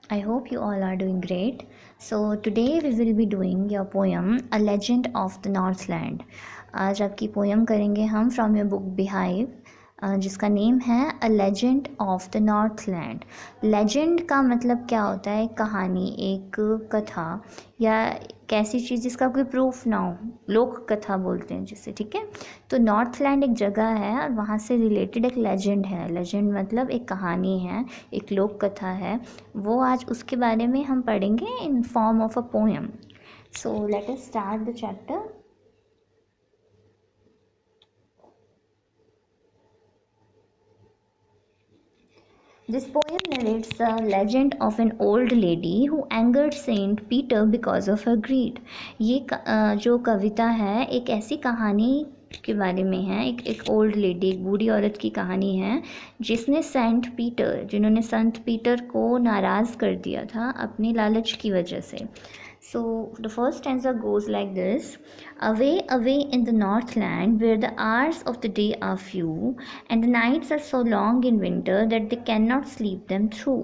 I hope you all are doing great. So today we will be doing your poem A Legend of the Northland. आज आपकी poem करेंगे हम from your book beehive, जिसका name है a legend of the Northland. Legend का मतलब क्या होता है? एक कहानी, एक कथा या कैसी चीज़ जिसका कोई प्रूफ ना हो, लोक कथा बोलते हैं जिसे, ठीक है। तो नॉर्थलैंड एक जगह है और वहाँ से रिलेटेड एक लेजेंड है। लेजेंड मतलब एक कहानी है, एक लोक कथा है। वो आज उसके बारे में हम पढ़ेंगे in form of a poem. So let us start the chapter. This poem narrates the legend of an old lady who angered Saint Peter because of her greed. ये जो कविता है एक ऐसी कहानी के बारे में है। एक ओल्ड लेडी, एक बूढ़ी औरत की कहानी है जिसने जिन्होंने संत पीटर को नाराज़ कर दिया था अपनी लालच की वजह से। So the first stanza goes like this: Away, away in the northland, where the hours of the day are few, and the nights are so long in winter that they cannot sleep them through.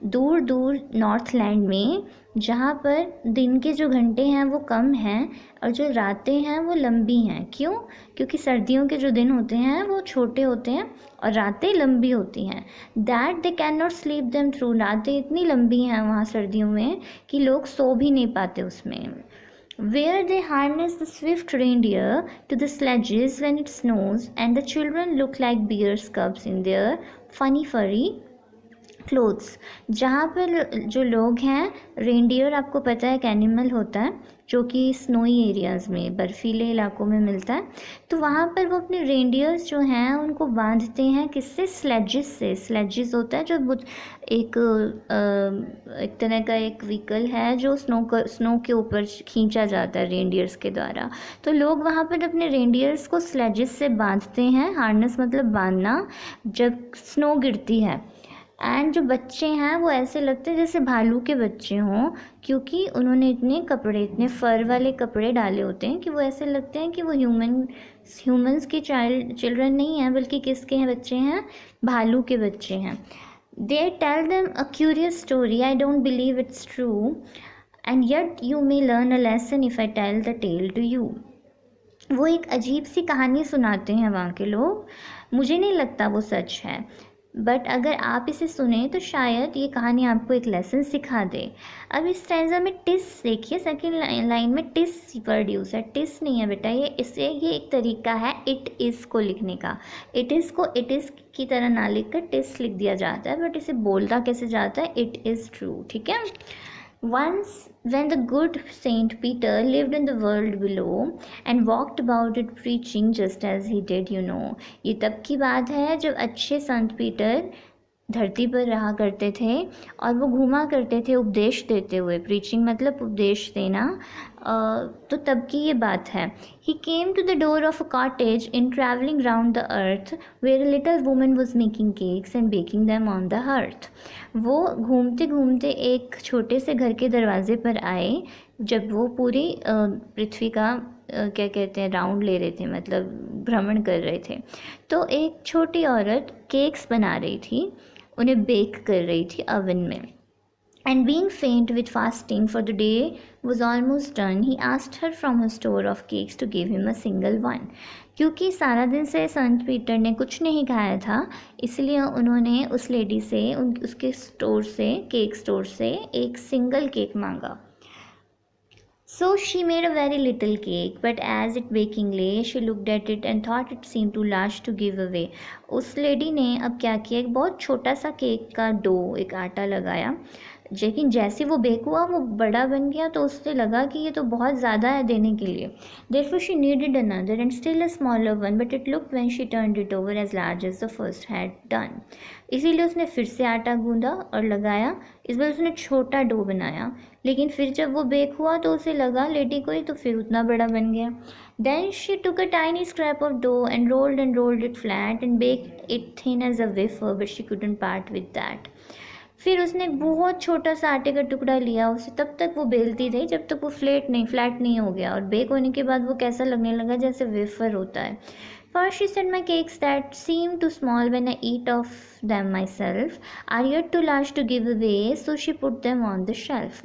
दूर दूर Northland में, जहाँ पर दिन के जो घंटे हैं वो कम हैं और जो रातें हैं वो लंबी हैं। क्यों? क्योंकि सर्दियों के जो दिन होते हैं वो छोटे होते हैं और रातें लंबी होती हैं। That they can not sleep them through, रातें इतनी लंबी हैं वहाँ सर्दियों में कि लोग सो भी नहीं पाते उसमें। Where they harness the swift reindeer to the sledges when it snows, and the children look like bear's cubs in their funny furry clothes. जहाँ पर जो लोग हैं, रेंडियर आपको पता है एक एनिमल होता है जो कि स्नोई एरियाज़ में, बर्फीले इलाकों में मिलता है। तो वहाँ पर वो अपने रेंडियर्स जो हैं उनको बांधते हैं किससे? स्लेजेस से। स्लेजेस होता है जो एक एक तरह का एक व्हीकल है जो स्नो के ऊपर खींचा जाता है रेंडियर्स के द्वारा। तो लोग वहाँ पर अपने रेंडियर्स को स्लेजेस से बांधते हैं। हार्नेस मतलब बांधना, जब स्नो गिरती है। एंड जो बच्चे हैं वो ऐसे लगते हैं जैसे भालू के बच्चे हों, क्योंकि उन्होंने इतने फ़र वाले कपड़े डाले होते हैं कि वो ऐसे लगते हैं कि वो ह्यूमंस के चिल्ड्रन नहीं हैं, बल्कि किसके हैं बच्चे हैं? भालू के बच्चे हैं। They tell them a curious story, I don't believe it's true, and yet you may learn a lesson if I tell the tale to you. वो एक अजीब सी कहानी सुनाते हैं वहाँ के लोग, मुझे नहीं लगता वो सच है, बट अगर आप इसे सुने तो शायद ये कहानी आपको एक लेसन सिखा दे। अब इस स्टैंजा में टिस देखिए, सेकंड लाइन में टिस वर्ड यूज़ है। टिस नहीं है बेटा, ये एक तरीका है इट इज़ को लिखने का। इट इज़ को इट इज़ की तरह ना लिख कर टिस लिख दिया जाता है, बट इसे बोलता कैसे जाता है? इट इज़ ट्रू, ठीक है। Once, when the good Saint Peter lived in the world below and walked about it preaching just as he did, ये तब की बात है जब अच्छे संत पीटर धरती पर रहा करते थे और वो घूमा करते थे उपदेश देते हुए। प्रीचिंग मतलब उपदेश देना। तो तब की ये बात है। He came to the door of a cottage in travelling round the earth where a little woman was making cakes and baking them on the hearth. वो घूमते घूमते एक छोटे से घर के दरवाजे पर आए जब वो पूरी पृथ्वी का क्या कहते हैं, राउंड ले रहे थे, मतलब भ्रमण कर रहे थे। तो एक छोटी औरत केक्स बना रही थी, उन्हें बेक कर रही थी अवन में। And being faint with fasting, for the day was almost done, he asked her from her store of cakes to give him a single one. क्योंकि सारा दिन से संत पीटर ने कुछ नहीं खाया था, इसलिए उन्होंने उस लेडी से उसके स्टोर से, केक स्टोर से एक सिंगल केक मांगा। So she made a very little cake, but as it baking lay, she looked at it and thought it seemed too large to give away. उस lady ने अब क्या किया, एक बहुत छोटा सा केक का डो, एक आटा लगाया, लेकिन जैसे वो बेक हुआ वो बड़ा बन गया, तो उससे लगा कि ये तो बहुत ज़्यादा है देने के लिए। Therefore she needed another and still a smaller one, but it looked when she turned it over as large as the first had done. इसीलिए उसने फिर से आटा गूंदा और लगाया। इस बार उसने छोटा डो बनाया, लेकिन फिर जब वो बेक हुआ तो उसे लगा लेडी को ही, तो फिर उतना बड़ा बन गया। Then she took a tiny scrap of dough and rolled it flat and baked it thin as a wafer, but she couldn't part with that. फिर उसने एक बहुत छोटा सा आटे का टुकड़ा लिया, उसे तब तक वो बेलती रही जब तक वो फ्लैट नहीं हो गया, और बेक होने के बाद वो कैसा लगने लगा? जैसे वेफर होता है। First, she said, my cakes that seem too small when I eat of them myself are yet too large to give away, so she put them on the shelf.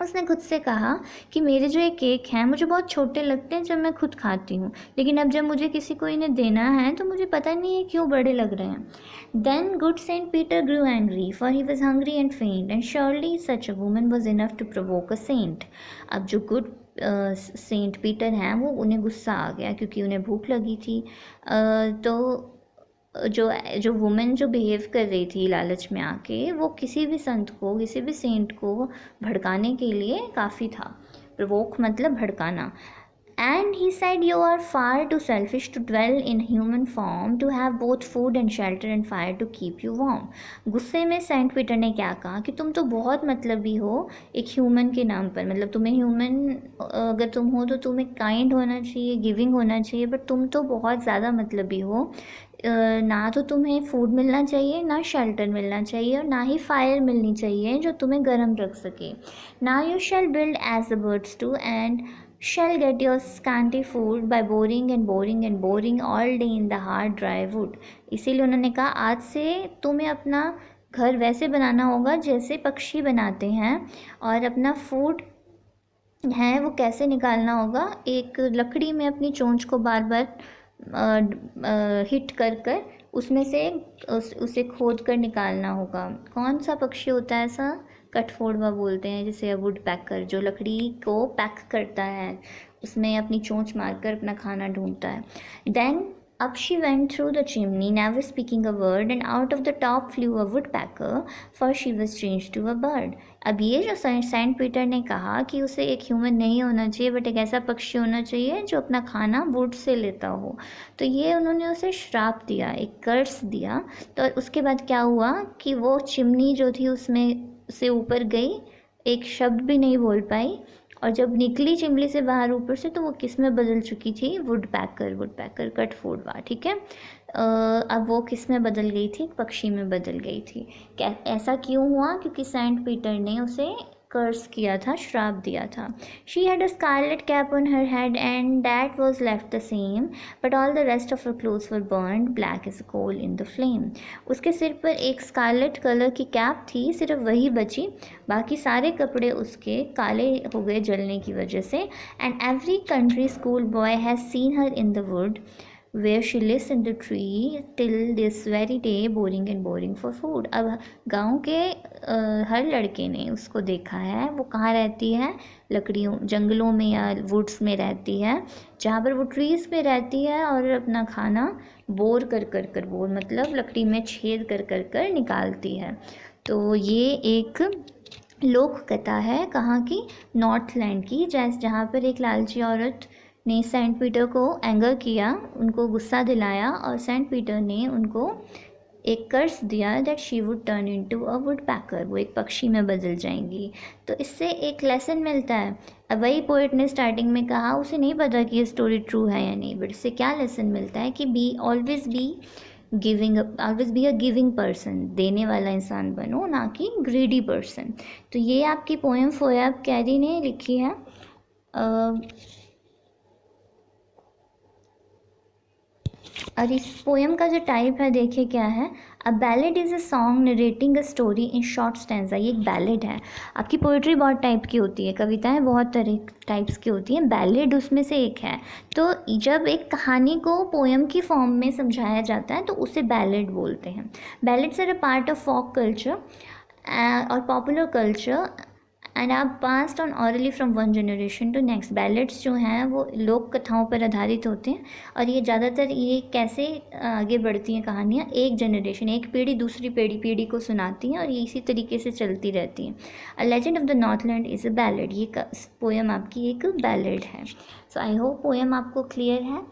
उसने खुद से कहा कि मेरे जो ये केक हैं मुझे बहुत छोटे लगते हैं जब मैं खुद खाती हूँ, लेकिन अब जब मुझे किसी को इन्हें देना है तो मुझे पता नहीं है क्यों बड़े लग रहे हैं. Then good saint Peter grew angry, for he was hungry and faint, and surely such a woman was enough to provoke a saint. अब जो गुड सेंट पीटर हैं वो उन्हें गुस्सा आ गया क्योंकि उन्हें भूख लगी थी. तो जो जो वुमेन जो बिहेव कर रही थी लालच में आके, वो किसी भी संत को, किसी भी सेंट को भड़काने के लिए काफ़ी था. प्रोवोक मतलब भड़काना. And he said, you are far too selfish to dwell in human form, to have both food and shelter and fire to keep you warm. गुस्से में सेंट पीटर ने क्या कहा कि तुम तो बहुत मतलबी हो एक ह्यूमन के नाम पर. मतलब तुम्हें ह्यूमन अगर तुम हो तो तुम्हें काइंड होना चाहिए, गिविंग होना चाहिए, बट तुम तो बहुत ज़्यादा मतलबी हो. ना तो तुम्हें फूड मिलना चाहिए, ना शेल्टर मिलना चाहिए, और ना ही फायर मिलनी चाहिए जो तुम्हें गर्म रख सके. No you shall build as the birds do and shall get your scanty food by boring and boring and boring all day in the hard dry wood. इसीलिए उन्होंने कहा आज से तुम्हें अपना घर वैसे बनाना होगा जैसे पक्षी बनाते हैं, और अपना फूड है वो कैसे निकालना होगा, एक लकड़ी में अपनी चोंच को बार बार हिट कर कर उसमें से उसे खोद कर निकालना होगा. कौन सा पक्षी होता है ऐसा? कठफोड़वा बोलते हैं जिसे, वुड पैकर, जो लकड़ी को पैक करता है, उसमें अपनी चोंच मारकर अपना खाना ढूंढता है. Then up she went through the chimney, never speaking a word, and out of the top flew a woodpecker, for she was changed to a bird. अब ये जो सेंट पीटर ने कहा कि उसे एक ह्यूमन नहीं होना चाहिए बट एक ऐसा पक्षी होना चाहिए जो अपना खाना वुड से लेता हो, तो ये उन्होंने उसे श्राप दिया, एक कर्स दिया. तो उसके बाद क्या हुआ कि वो चिमनी जो थी उसमें से ऊपर गई, एक शब्द भी नहीं बोल पाई, और जब निकली चिमनी से बाहर ऊपर से तो वो किस में बदल चुकी थी? वुड पैकर कठफोड़वा. ठीक है. अब वो किस में बदल गई थी? पक्षी में बदल गई थी. क्या ऐसा क्यों हुआ? क्योंकि सेंट पीटर ने उसे कर्स किया था, श्राप दिया था. She had a scarlet cap on her head and that was left the same, but all the rest of her clothes were burned black as coal in the flame. उसके सिर पर एक स्कारलेट कलर की cap थी, सिर्फ वही बची, बाकी सारे कपड़े उसके काले हो गए जलने की वजह से. And every country school boy has seen her in the wood where she lives in the tree till this very day, boring and boring for food. अब गांव के हर लड़के ने उसको देखा है. वो कहाँ रहती है? लकड़ियों, जंगलों में या वुड्स में रहती है, जहाँ पर वो ट्रीज़ पे रहती है और अपना खाना बोर कर बोर मतलब लकड़ी में छेद कर निकालती है. तो ये एक लोक कथा है कहाँ की? नॉर्थलैंड की, जहाँ पर एक लालची औरत ने सेंट पीटर को एंगर किया, उनको गुस्सा दिलाया, और सेंट पीटर ने उनको एक कर्स दिया that she would turn into a woodpecker, वो एक पक्षी में बदल जाएंगी. तो इससे एक लेसन मिलता है. अब वही पोइट ने स्टार्टिंग में कहा उसे नहीं पता कि ये स्टोरी ट्रू है या नहीं, बट इससे क्या लेसन मिलता है कि always be a giving person, देने वाला इंसान बनो, ना कि ग्रीडी पर्सन. तो ये आपकी पोएम फोयाब कैरी ने लिखी है. और इस पोएम का जो टाइप है देखिए क्या है. A ballad is a song narrating a story in short stanza. ये एक बैलेड है. आपकी पोइट्री बहुत टाइप की होती है, कविताएं बहुत तरह टाइप्स की होती हैं, बैलेड उसमें से एक है. तो जब एक कहानी को पोएम की फॉर्म में समझाया जाता है तो उसे बैलेड बोलते हैं. Ballads are a part of folk culture और popular culture and are passed on orally from one generation to next. Ballads जो हैं वो लोक कथाओं पर आधारित होते हैं, और ये ज़्यादातर ये कैसे आगे बढ़ती हैं कहानियाँ, एक जनरेशन, एक पीढ़ी दूसरी पीढ़ी को सुनाती हैं, और ये इसी तरीके से चलती रहती हैं. A legend of the Northland is a ballad. ये पोएम आपकी एक बैलेड है. सो आई होप पोएम आपको क्लियर है.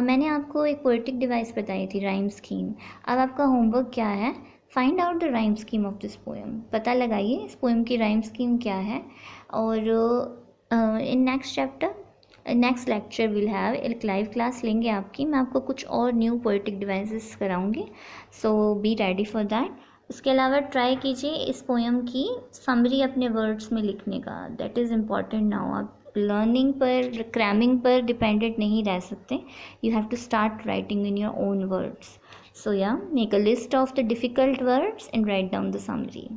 मैंने आपको एक पोएटिक डिवाइस बताई थी, राइम स्कीम. अब आपका होमवर्क क्या है? Find out the rhyme scheme of this poem. पता लगाइए इस पोएम की राइम स्कीम क्या है. और in next lecture will have एक लाइव क्लास लेंगे आपकी. मैं आपको कुछ और न्यू पोएटिक डिवाइसेस कराऊंगी, so be ready for that. उसके अलावा ट्राई कीजिए इस पोएम की समरी अपने वर्ड्स में लिखने का. That is important now. आप लर्निंग पर, क्रैमिंग पर डिपेंडेंट नहीं रह सकते. You have to start writing in your own words. So yeah, make a list of the difficult words and write down the summary.